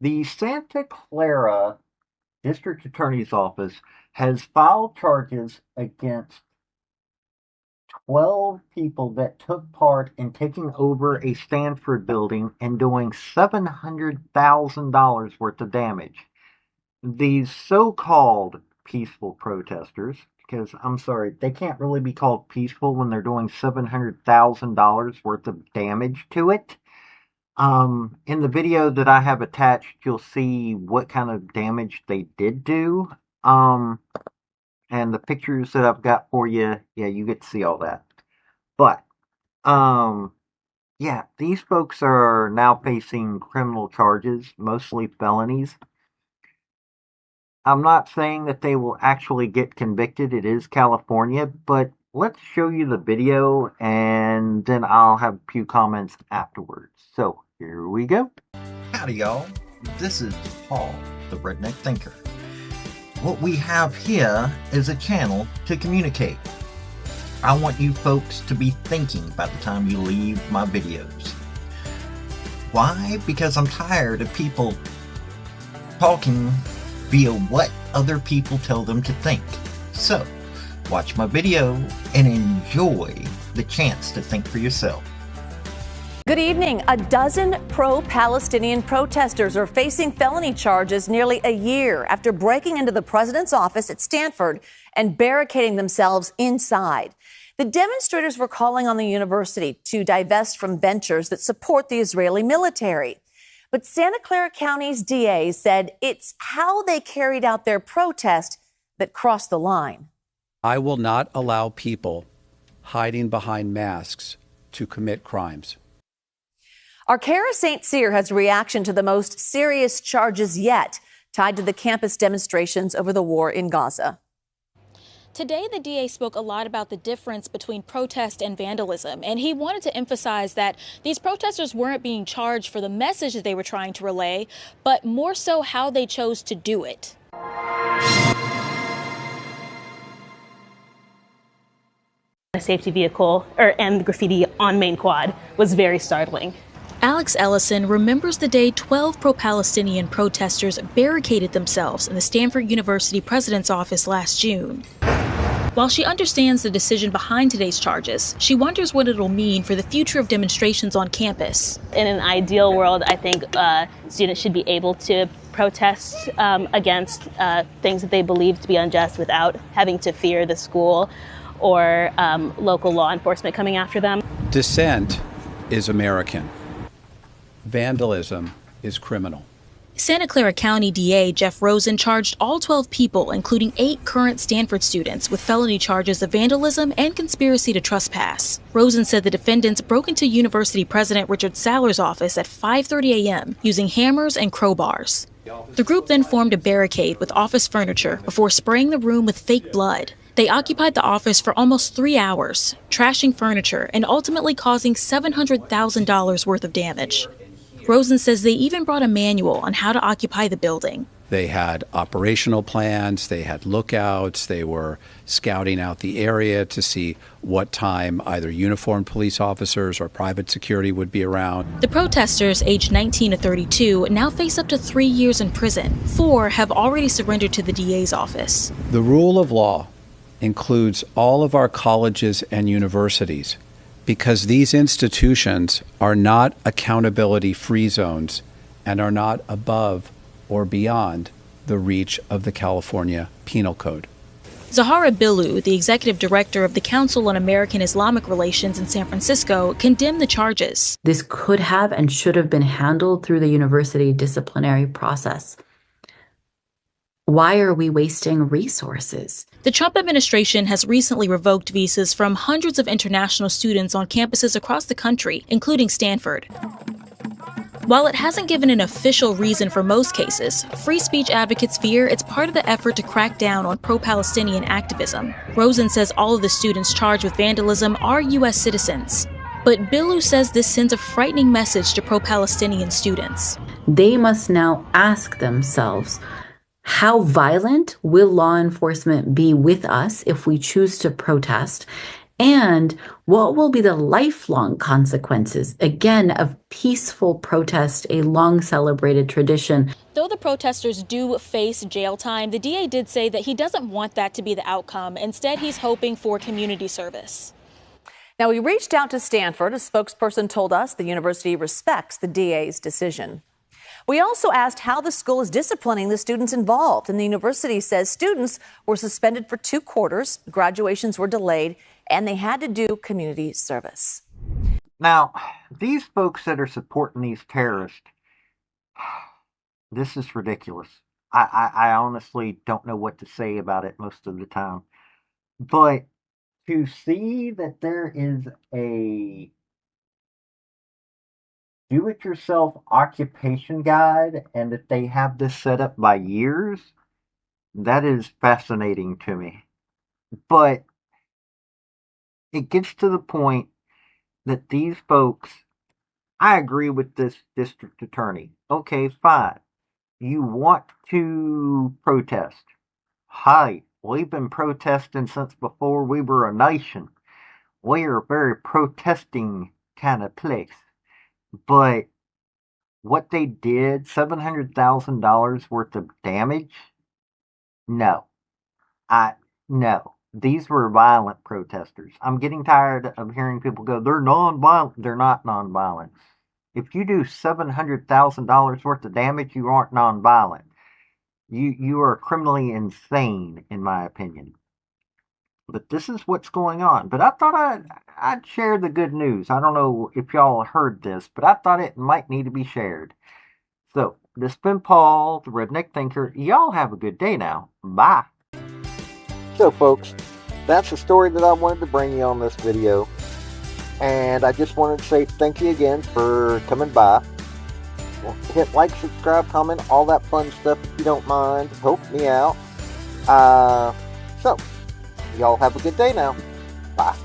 The Santa Clara District Attorney's Office has filed charges against 12 people that took part in taking over a Stanford building and doing $700,000 worth of damage. These so-called peaceful protesters, because I'm sorry, they can't really be called peaceful when they're doing $700,000 worth of damage to it. In the video that I have attached, you'll see what kind of damage they did do. And the pictures that I've got for you, yeah, you get to see all that. But, yeah, these folks are now facing criminal charges, mostly felonies. I'm not saying that they will actually get convicted. It is California, but let's show you the video and then I'll have a few comments afterwards. So here we go. Howdy, y'all. This is Paul, the Redneck Thinker. What we have here is a channel to communicate. I want you folks to be thinking by the time you leave my videos. Why? Because I'm tired of people talking via what other people tell them to think. So, watch my video and enjoy the chance to think for yourself. Good evening. A dozen pro-Palestinian protesters are facing felony charges nearly a year after breaking into the president's office at Stanford and barricading themselves inside. The demonstrators were calling on the university to divest from ventures that support the Israeli military. But Santa Clara County's DA said it's how they carried out their protest that crossed the line. I will not allow people hiding behind masks to commit crimes. Our Kara St. Cyr has a reaction to the most serious charges yet tied to the campus demonstrations over the war in Gaza. Today, the DA spoke a lot about the difference between protest and vandalism, and he wanted to emphasize that these protesters weren't being charged for the message that they were trying to relay, but more so how they chose to do it. A safety vehicle and graffiti on Main Quad was very startling. Alex Ellison remembers the day 12 pro-Palestinian protesters barricaded themselves in the Stanford University president's office last June. While she understands the decision behind today's charges, she wonders what it'll mean for the future of demonstrations on campus. In an ideal world, I think students should be able to protest against things that they believe to be unjust without having to fear the school or local law enforcement coming after them. Dissent is American. Vandalism is criminal. Santa Clara County DA Jeff Rosen charged all 12 people, including 8 current Stanford students, with felony charges of vandalism and conspiracy to trespass. Rosen said the defendants broke into University President Richard Saller's office at 5:30 a.m. using hammers and crowbars. The group then formed a barricade with office furniture before spraying the room with fake blood. They occupied the office for almost 3 hours, trashing furniture and ultimately causing $700,000 worth of damage. Rosen says they even brought a manual on how to occupy the building. They had operational plans, they had lookouts, they were scouting out the area to see what time either uniformed police officers or private security would be around. The protesters, aged 19 to 32, now face up to 3 years in prison. 4 have already surrendered to the DA's office. The rule of law includes all of our colleges and universities, because these institutions are not accountability-free zones and are not above or beyond the reach of the California Penal Code. Zahara Billu, the executive director of the Council on American Islamic Relations in San Francisco, condemned the charges. This could have and should have been handled through the university disciplinary process. Why are we wasting resources? The Trump administration has recently revoked visas from hundreds of international students on campuses across the country, including Stanford. While it hasn't given an official reason for most cases, free speech advocates fear it's part of the effort to crack down on pro-Palestinian activism. Rosen says all of the students charged with vandalism are U.S. citizens. But Billu says this sends a frightening message to pro-Palestinian students. They must now ask themselves, how violent will law enforcement be with us if we choose to protest? And what will be the lifelong consequences, again, of peaceful protest, a long celebrated tradition? Though the protesters do face jail time, the DA did say that he doesn't want that to be the outcome. Instead, he's hoping for community service. Now, we reached out to Stanford. A spokesperson told us the university respects the DA's decision. We also asked how the school is disciplining the students involved, and the university says students were suspended for 2 quarters, graduations were delayed, and they had to do community service. Now, these folks that are supporting these terrorists, this is ridiculous. I honestly don't know what to say about it most of the time. But to see that there is a do-it-yourself occupation guide and that they have this set up by years, that is fascinating to me. But it gets to the point that these folks, I agree with this district attorney. Okay, fine. You want to protest. Hi, we've been protesting since before we were a nation. We are a very protesting kind of place. But what they did, $700,000 worth of damage? No. No. These were violent protesters. I'm getting tired of hearing people go, they're nonviolent. They're not nonviolent. If you do $700,000 worth of damage, you aren't nonviolent. You are criminally insane, in my opinion. But this is what's going on. But I thought I'd share the good news. I don't know if y'all heard this, but I thought it might need to be shared. So, this has been Paul, the Redneck Thinker. Y'all have a good day now. Bye. So, folks, that's the story that I wanted to bring you on this video. And I just wanted to say thank you again for coming by. Hit like, subscribe, comment, all that fun stuff if you don't mind. Help me out. So, y'all have a good day now. Bye.